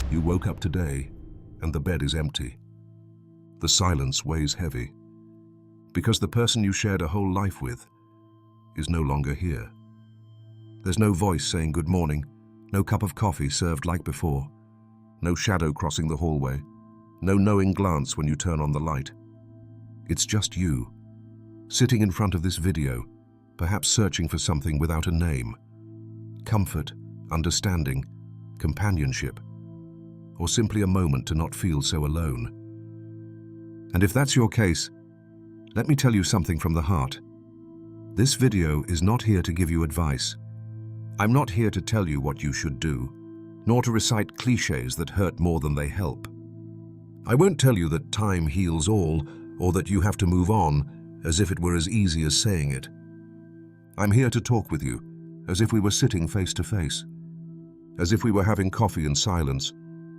You woke up today, and the bed is empty. The silence weighs heavy, because the person you shared a whole life with is no longer here. There's no voice saying good morning, no cup of coffee served like before, no shadow crossing the hallway, no knowing glance when you turn on the light. It's just you, sitting in front of this video, perhaps searching for something without a name. Comfort, understanding, companionship, or simply a moment to not feel so alone. And if that's your case, let me tell you something from the heart. This video is not here to give you advice. I'm not here to tell you what you should do, nor to recite cliches that hurt more than they help. I won't tell you that time heals all, or that you have to move on, as if it were as easy as saying it. I'm here to talk with you, as if we were sitting face to face, as if we were having coffee in silence,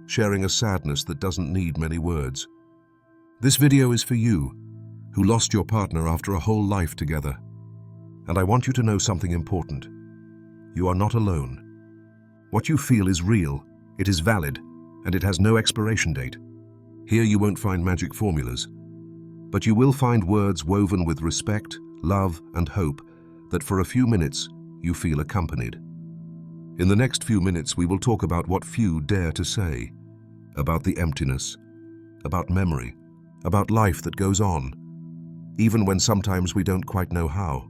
sharing a sadness that doesn't need many words. This video is for you, who lost your partner after a whole life together. And I want you to know something important. You are not alone. What you feel is real, it is valid, and it has no expiration date. Here you won't find magic formulas, but you will find words woven with respect, love, and hope that for a few minutes you feel accompanied. In the next few minutes we will talk about what few dare to say, about the emptiness, about memory, about life that goes on, even when sometimes we don't quite know how.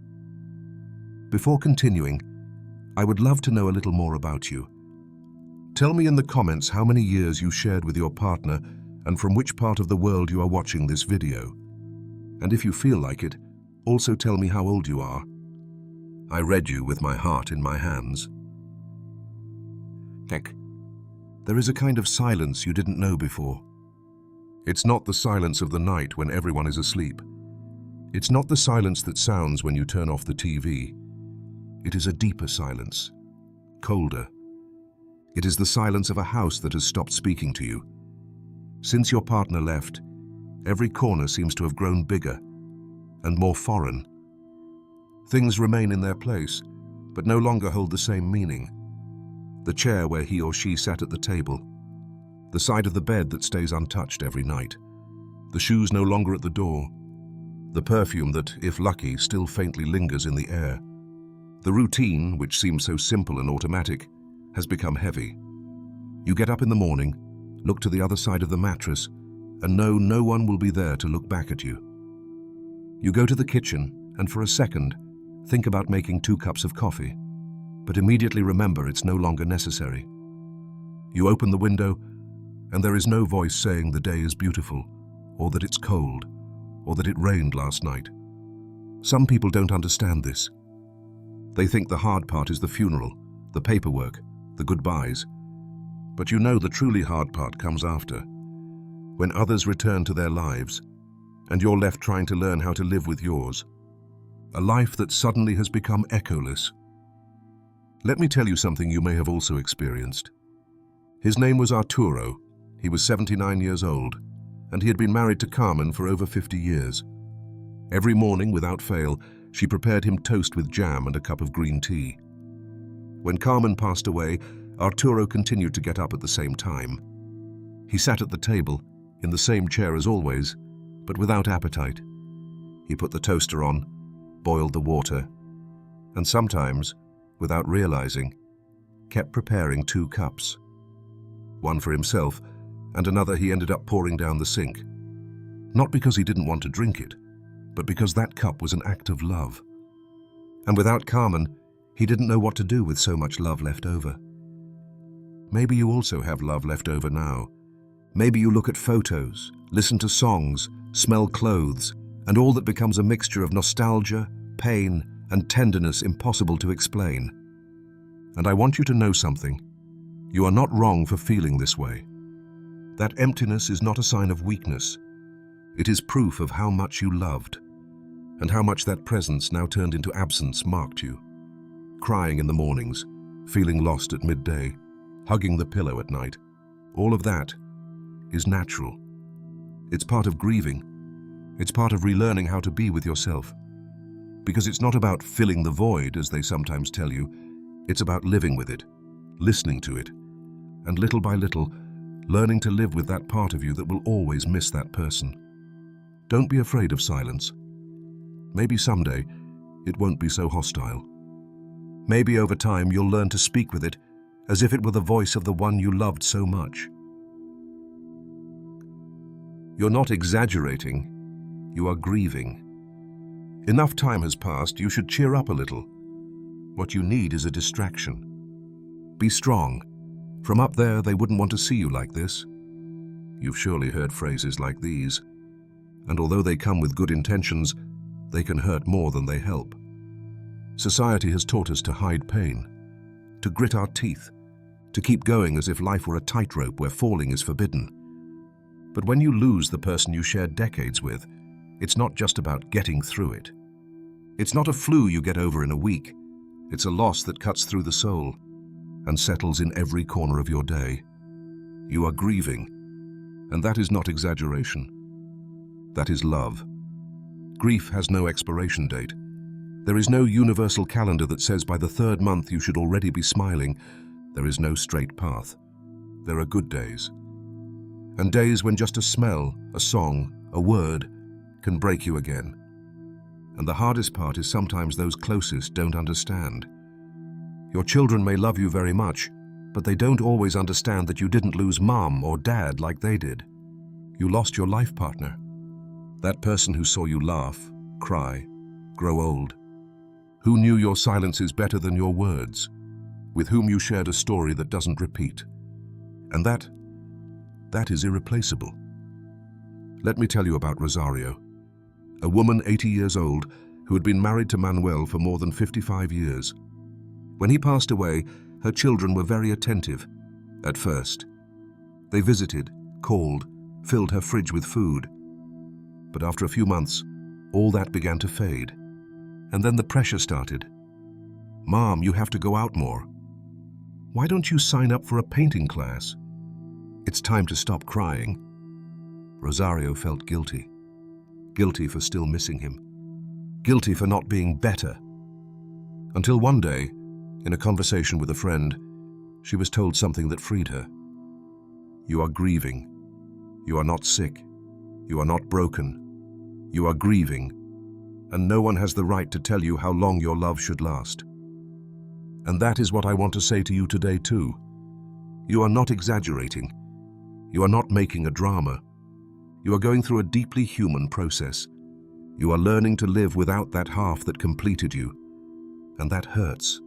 Before continuing, I would love to know a little more about you. Tell me in the comments how many years you shared with your partner and from which part of the world you are watching this video. And if you feel like it, also tell me how old you are. I read you with my heart in my hands. Heck, there is a kind of silence you didn't know before. It's not the silence of the night when everyone is asleep. It's not the silence that sounds when you turn off the TV. It is a deeper silence, colder. It is the silence of a house that has stopped speaking to you. Since your partner left, every corner seems to have grown bigger and more foreign. Things remain in their place, but no longer hold the same meaning. The chair where he or she sat at the table, the side of the bed that stays untouched every night, the shoes no longer at the door, the perfume that, if lucky, still faintly lingers in the air. The routine, which seems so simple and automatic, has become heavy. You get up in the morning, look to the other side of the mattress, and know no one will be there to look back at you. You go to the kitchen, and for a second, think about making 2 cups of coffee, but immediately remember it's no longer necessary. You open the window, and there is no voice saying the day is beautiful, or that it's cold, or that it rained last night. Some people don't understand this. They think the hard part is the funeral, the paperwork, the goodbyes. But you know the truly hard part comes after, when others return to their lives, and you're left trying to learn how to live with yours. A life that suddenly has become echoless. Let me tell you something you may have also experienced. His name was Arturo. He was 79 years old, and he had been married to Carmen for over 50 years. Every morning, without fail, she prepared him toast with jam and a cup of green tea. When Carmen passed away, Arturo continued to get up at the same time. He sat at the table, in the same chair as always, but without appetite. He put the toaster on, boiled the water, and sometimes, without realizing, kept preparing 2 cups. One for himself, and another he ended up pouring down the sink. Not because he didn't want to drink it, but because that cup was an act of love. And without Carmen, he didn't know what to do with so much love left over. Maybe you also have love left over now. Maybe you look at photos, listen to songs, smell clothes, and all that becomes a mixture of nostalgia, pain, and tenderness impossible to explain. And I want you to know something. You are not wrong for feeling this way. That emptiness is not a sign of weakness. It is proof of how much you loved, and how much that presence now turned into absence marked you. Crying in the mornings, feeling lost at midday, hugging the pillow at night, all of that is natural. It's part of grieving. It's part of relearning how to be with yourself. Because it's not about filling the void, as they sometimes tell you. It's about living with it, listening to it, and little by little, learning to live with that part of you that will always miss that person. Don't be afraid of silence. Maybe someday it won't be so hostile. Maybe over time you'll learn to speak with it as if it were the voice of the one you loved so much. You're not exaggerating, you are grieving. Enough time has passed, you should cheer up a little. What you need is a distraction. Be strong. From up there, they wouldn't want to see you like this. You've surely heard phrases like these. And although they come with good intentions, they can hurt more than they help. Society has taught us to hide pain, to grit our teeth, to keep going as if life were a tightrope where falling is forbidden. But when you lose the person you shared decades with, it's not just about getting through it. It's not a flu you get over in a week. It's a loss that cuts through the soul and settles in every corner of your day. You are grieving, and that is not exaggeration. That is love. Grief has no expiration date. There is no universal calendar that says by the third month you should already be smiling. There is no straight path. There are good days. And days when just a smell, a song, a word can break you again. And the hardest part is sometimes those closest don't understand. Your children may love you very much, but they don't always understand that you didn't lose mom or dad like they did. You lost your life partner. That person who saw you laugh, cry, grow old. Who knew your silences better than your words, with whom you shared a story that doesn't repeat. And that is irreplaceable. Let me tell you about Rosario, a woman 80 years old who had been married to Manuel for more than 55 years. When he passed away, her children were very attentive at first. They visited, called, filled her fridge with food. But after a few months, all that began to fade. And then the pressure started. Mom, you have to go out more. Why don't you sign up for a painting class? It's time to stop crying. Rosario felt guilty. Guilty for still missing him. Guilty for not being better. Until one day, in a conversation with a friend, she was told something that freed her. You are grieving. You are not sick. You are not broken. You are grieving, and no one has the right to tell you how long your love should last. And that is what I want to say to you today too. You are not exaggerating. You are not making a drama. You are going through a deeply human process. You are learning to live without that half that completed you. And that hurts.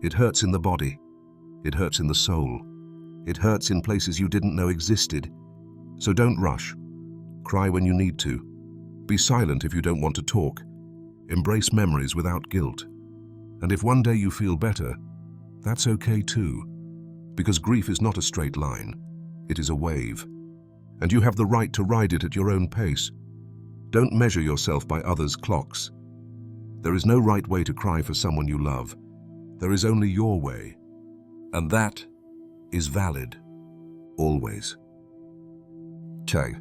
It hurts in the body. It hurts in the soul. It hurts in places you didn't know existed. So don't rush. Cry when you need to. Be silent if you don't want to talk. Embrace memories without guilt. And if one day you feel better, that's okay too. Because grief is not a straight line. It is a wave. And you have the right to ride it at your own pace. Don't measure yourself by others' clocks. There is no right way to cry for someone you love. There is only your way. And that is valid. Always. Che.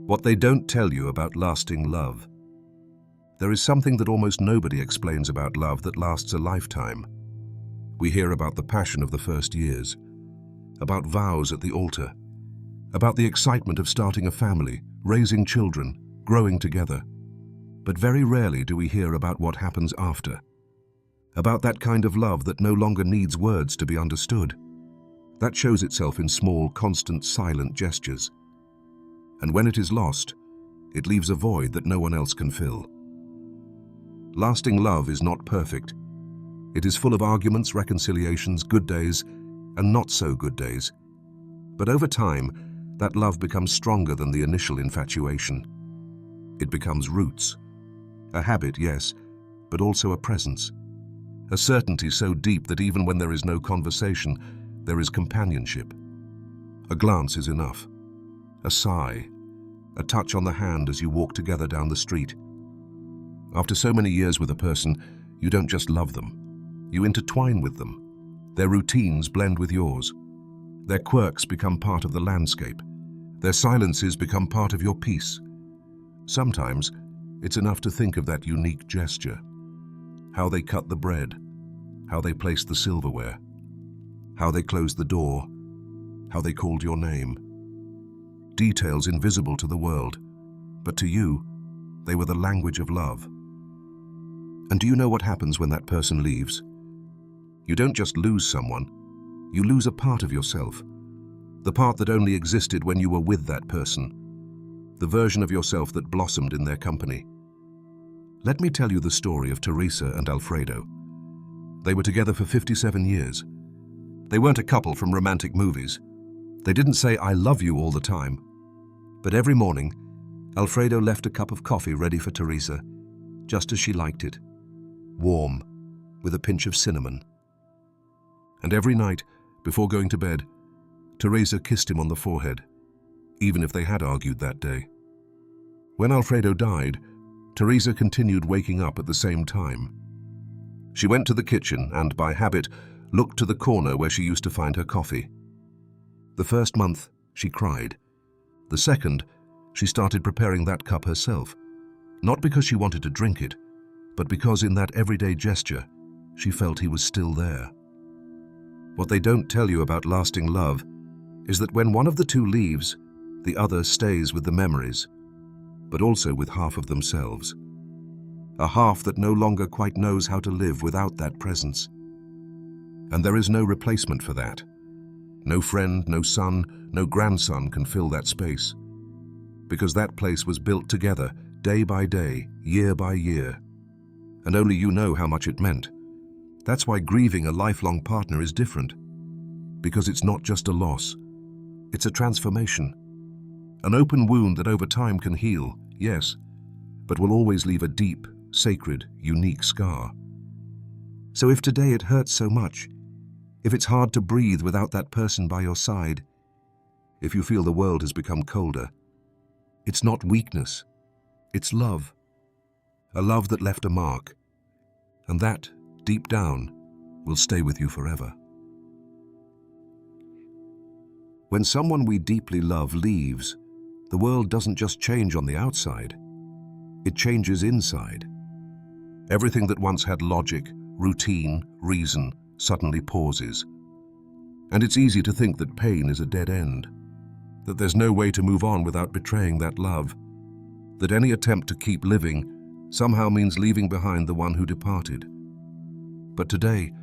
What they don't tell you about lasting love. There is something that almost nobody explains about love that lasts a lifetime. We hear about the passion of the first years, about vows at the altar, about the excitement of starting a family, raising children, growing together. But very rarely do we hear about what happens after, about that kind of love that no longer needs words to be understood. That shows itself in small, constant, silent gestures. And when it is lost, it leaves a void that no one else can fill. Lasting love is not perfect. It is full of arguments, reconciliations, good days, and not so good days. But over time, that love becomes stronger than the initial infatuation. It becomes roots. A habit, yes, but also a presence. A certainty so deep that even when there is no conversation, there is companionship. A glance is enough. A sigh. A touch on the hand as you walk together down the street. After so many years with a person, you don't just love them. You intertwine with them. Their routines blend with yours. Their quirks become part of the landscape. Their silences become part of your peace. Sometimes, it's enough to think of that unique gesture. How they cut the bread. How they place the silverware. How they close the door. how they called your name. Details invisible to the world, but to you, they were the language of love. And do you know what happens when that person leaves? You don't just lose someone, you lose a part of yourself. The part that only existed when you were with that person. The version of yourself that blossomed in their company. Let me tell you the story of Teresa and Alfredo. They were together for 57 years. They weren't a couple from romantic movies. They didn't say, "I love you" all the time. But every morning, Alfredo left a cup of coffee ready for Teresa, just as she liked it. Warm, with a pinch of cinnamon. And every night, before going to bed, Teresa kissed him on the forehead, even if they had argued that day. When Alfredo died, Teresa continued waking up at the same time. She went to the kitchen and, by habit, looked to the corner where she used to find her coffee. The first month, she cried. The second, she started preparing that cup herself, not because she wanted to drink it, but because in that everyday gesture, she felt he was still there. What they don't tell you about lasting love is that when one of the two leaves, the other stays with the memories, but also with half of themselves. A half that no longer quite knows how to live without that presence. And there is no replacement for that. No friend, no son, no grandson can fill that space. Because that place was built together, day by day, year by year. And only you know how much it meant. That's why grieving a lifelong partner is different. Because it's not just a loss. It's a transformation. An open wound that over time can heal, yes, but will always leave a deep, sacred, unique scar. So if today it hurts so much, if it's hard to breathe without that person by your side, if you feel the world has become colder, it's not weakness, it's love. A love that left a mark, and that, deep down, will stay with you forever. When someone we deeply love leaves, the world doesn't just change on the outside, it changes inside. Everything that once had logic, routine, reason, suddenly pauses. And it's easy to think that pain is a dead end, that there's no way to move on without betraying that love, that any attempt to keep living somehow means leaving behind the one who departed. But today,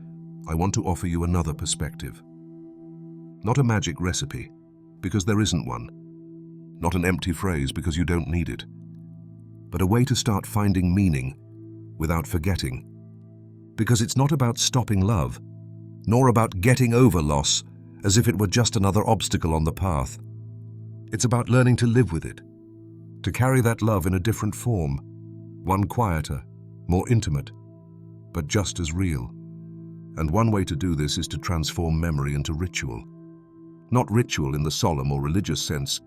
I want to offer you another perspective. Not a magic recipe, because there isn't one. Not an empty phrase, because you don't need it. But a way to start finding meaning without forgetting. Because it's not about stopping love, nor about getting over loss as if it were just another obstacle on the path. It's about learning to live with it, to carry that love in a different form, one quieter, more intimate, but just as real. And one way to do this is to transform memory into ritual. Not ritual in the solemn or religious sense,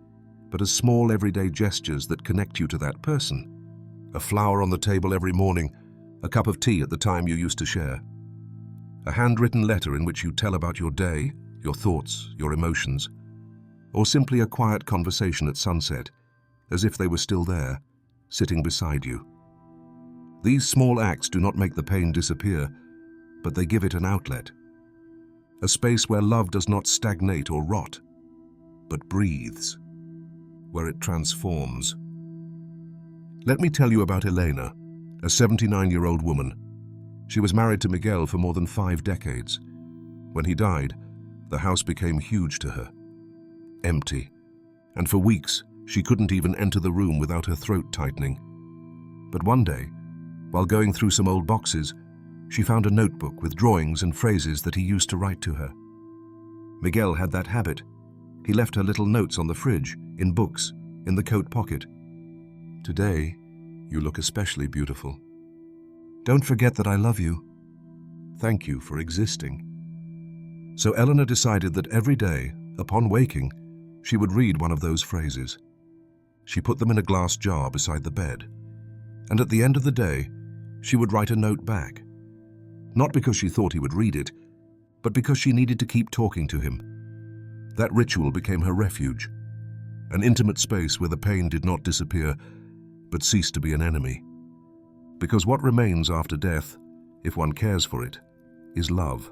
but as small everyday gestures that connect you to that person. A flower on the table every morning, a cup of tea at the time you used to share. A handwritten letter in which you tell about your day, your thoughts, your emotions. Or simply a quiet conversation at sunset, as if they were still there, sitting beside you. These small acts do not make the pain disappear, but they give it an outlet. A space where love does not stagnate or rot, but breathes, where it transforms. Let me tell you about Elena, a 79-year-old woman. She was married to Miguel for more than 5 decades. When he died, the house became huge to her, empty, and for weeks she couldn't even enter the room without her throat tightening. But one day, while going through some old boxes, she found a notebook with drawings and phrases that he used to write to her. Miguel had that habit. He left her little notes on the fridge, in books, in the coat pocket. Today, you look especially beautiful. Don't forget that I love you. Thank you for existing. So Eleanor decided that every day, upon waking, she would read one of those phrases. She put them in a glass jar beside the bed, and at the end of the day, she would write a note back. Not because she thought he would read it, but because she needed to keep talking to him. That ritual became her refuge, an intimate space where the pain did not disappear, but ceased to be an enemy. Because what remains after death, if one cares for it, is love.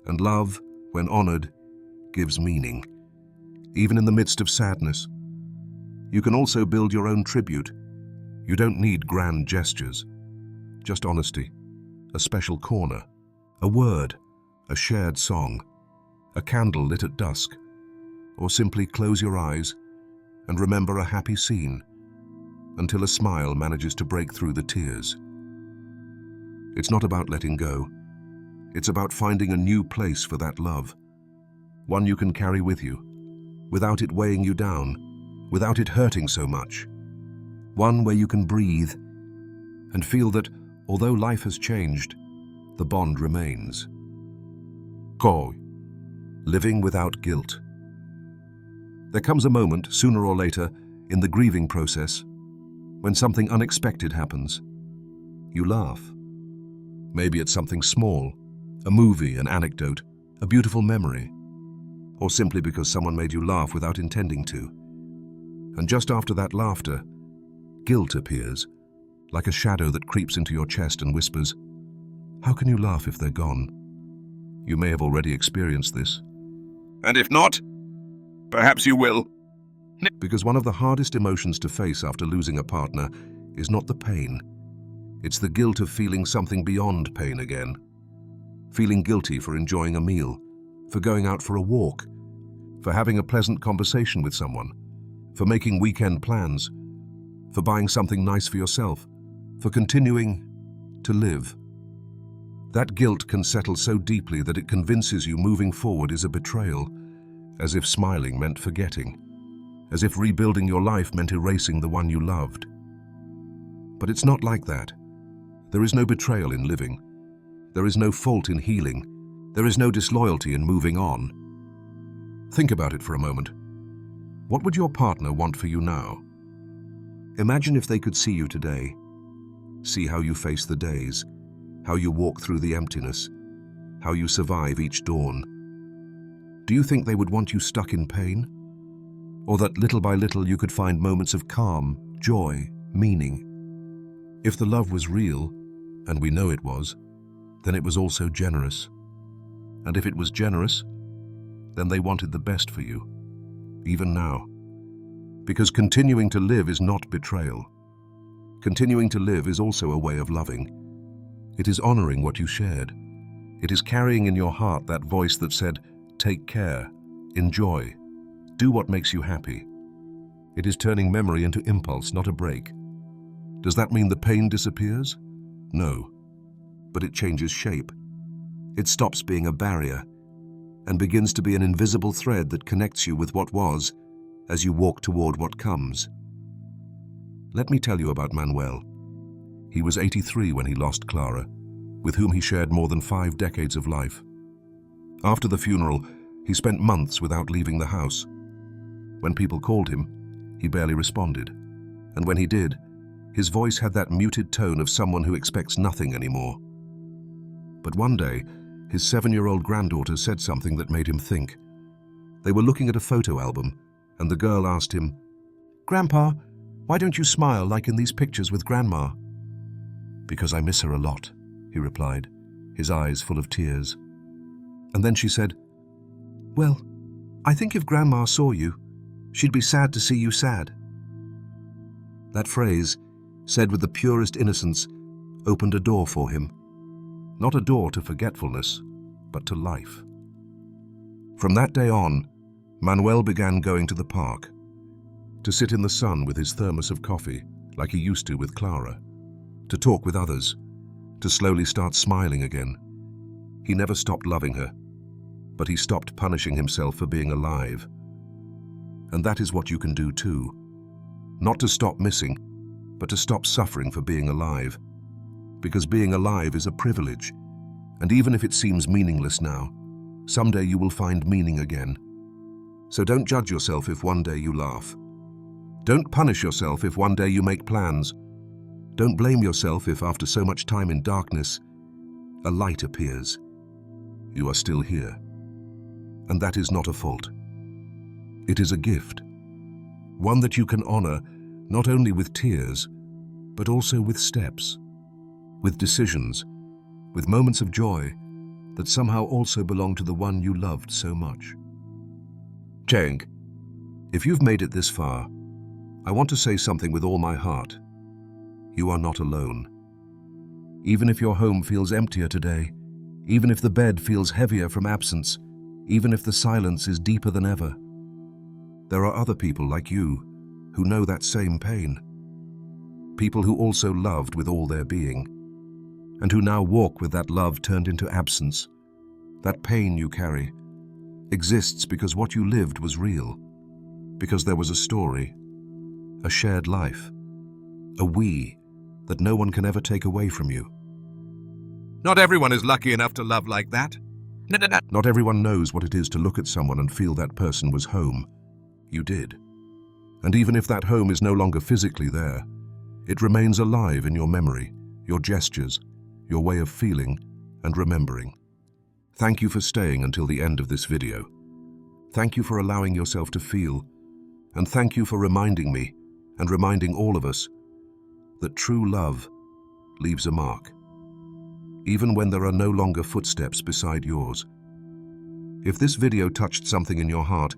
And love, when honored, gives meaning. even in the midst of sadness. You can also build your own tribute. You don't need grand gestures, just honesty, a special corner, a word, a shared song, a candle lit at dusk, or simply close your eyes and remember a happy scene until a smile manages to break through the tears. It's not about letting go. It's about finding a new place for that love, one you can carry with you, without it weighing you down, without it hurting so much. One where you can breathe and feel that, although life has changed, the bond remains. Ko, living without guilt. There comes a moment, sooner or later, in the grieving process, when something unexpected happens. You laugh. Maybe it's something small, a movie, an anecdote, a beautiful memory, or simply because someone made you laugh without intending to. And just after that laughter, guilt appears, like a shadow that creeps into your chest and whispers, "How can you laugh if they're gone?" You may have already experienced this. And if not, perhaps you will. Because one of the hardest emotions to face after losing a partner is not the pain. It's the guilt of feeling something beyond pain again. Feeling guilty for enjoying a meal, for going out for a walk, for having a pleasant conversation with someone, for making weekend plans, for buying something nice for yourself, for continuing to live. That guilt can settle so deeply that it convinces you moving forward is a betrayal, as if smiling meant forgetting, as if rebuilding your life meant erasing the one you loved. But it's not like that. There is no betrayal in living. There is no fault in healing. There is no disloyalty in moving on. Think about it for a moment. What would your partner want for you now? Imagine if they could see you today. See how you face the days, how you walk through the emptiness, how you survive each dawn. Do you think they would want you stuck in pain? Or that little by little you could find moments of calm, joy, meaning? If the love was real, and we know it was, then it was also generous. And if it was generous, then they wanted the best for you, even now. Because continuing to live is not betrayal. Continuing to live is also a way of loving. It is honoring what you shared. It is carrying in your heart that voice that said, "Take care, enjoy, do what makes you happy." It is turning memory into impulse, not a break. Does that mean the pain disappears? No, but it changes shape. It stops being a barrier and begins to be an invisible thread that connects you with what was as you walk toward what comes. Let me tell you about Manuel. He was 83 when he lost Clara, with whom he shared more than 5 decades of life. After the funeral, he spent months without leaving the house. When people called him, he barely responded. And when he did, his voice had that muted tone of someone who expects nothing anymore. But one day, his 7-year-old granddaughter said something that made him think. They were looking at a photo album, and the girl asked him, "Grandpa, why don't you smile like in these pictures with Grandma?" "Because I miss her a lot," he replied, his eyes full of tears. And then she said, "Well, I think if Grandma saw you, she'd be sad to see you sad." That phrase, said with the purest innocence, opened a door for him. Not a door to forgetfulness, but to life. From that day on, Manuel began going to the park, to sit in the sun with his thermos of coffee, like he used to with Clara, to talk with others, to slowly start smiling again. He never stopped loving her, but he stopped punishing himself for being alive. And that is what you can do too. Not to stop missing, but to stop suffering for being alive. Because being alive is a privilege, and even if it seems meaningless now, someday you will find meaning again. So don't judge yourself if one day you laugh. Don't punish yourself if one day you make plans. Don't blame yourself if after so much time in darkness, a light appears. You are still here. And that is not a fault. It is a gift. One that you can honor not only with tears, but also with steps, with decisions, with moments of joy that somehow also belong to the one you loved so much. Cheng, If you've made it this far, I want to say something with all my heart. You are not alone. Even if your home feels emptier today, even if the bed feels heavier from absence, even if the silence is deeper than ever, there are other people like you who know that same pain. People who also loved with all their being, and who now walk with that love turned into absence. That pain you carry exists because what you lived was real, because there was a story, a shared life, a we that no one can ever take away from you. Not everyone is lucky enough to love like that. Not everyone knows what it is to look at someone and feel that person was home. You did. And even if that home is no longer physically there, it remains alive in your memory, your gestures, your way of feeling and remembering. Thank you for staying until the end of this video. Thank you for allowing yourself to feel, and thank you for reminding me and reminding all of us that true love leaves a mark, even when there are no longer footsteps beside yours. If this video touched something in your heart,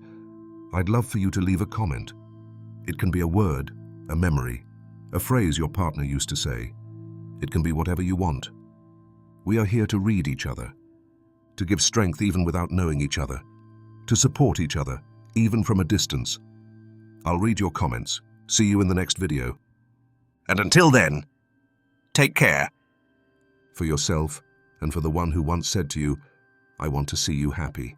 I'd love for you to leave a comment. It can be a word, a memory, a phrase your partner used to say. It can be whatever you want. We are here to read each other, to give strength even without knowing each other, to support each other, even from a distance. I'll read your comments. See you in the next video. And until then, take care. For yourself and for the one who once said to you, "I want to see you happy."